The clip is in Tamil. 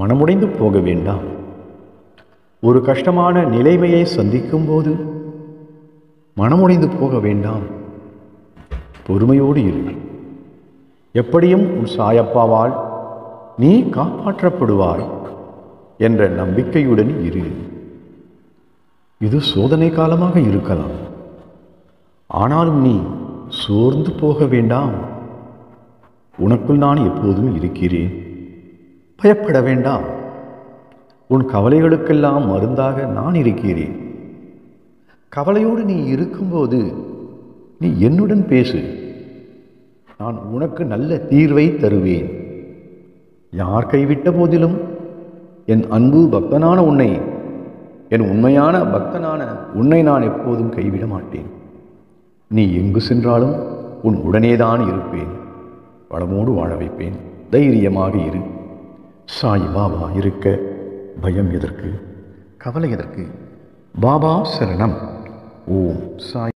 மனமுடைந்து போக வேண்டாம். ஒரு கஷ்டமான நிலைமையை சந்திக்கும் போது மனமுடைந்து போக வேண்டாம். பொறுமையோடு இரு. எப்படியும் உன் சாயப்பாவால் நீ காப்பாற்றப்படுவாய் என்ற நம்பிக்கையுடன் இரு. இது சோதனை காலமாக இருக்கலாம். ஆனாலும் நீ சோர்ந்து போக வேண்டாம். உனக்குள் நான் எப்போதும் இருக்கிறேன். பயப்பட வேண்டாம். உன் கவலைகளுக்கெல்லாம் மருந்தாக நான் இருக்கிறேன். கவலையோடு நீ இருக்கும்போது நீ என்னுடன் பேசு. நான் உனக்கு நல்ல தீர்வை தருவேன். யார் கைவிட்ட போதிலும் என் அன்பு பக்தனான உன்னை, என் உண்மையான பக்தனான உன்னை நான் எப்போதும் கைவிட மாட்டேன். நீ எங்கு சென்றாலும் உன் உடனேதான் இருப்பேன். வளமோடு வாழ வைப்பேன். தைரியமாக இரு. சாய் பாபா இருக்க பயம் எதற்கு, கவலை எதற்கு? பாபா சரணம். ஓம் சாய்.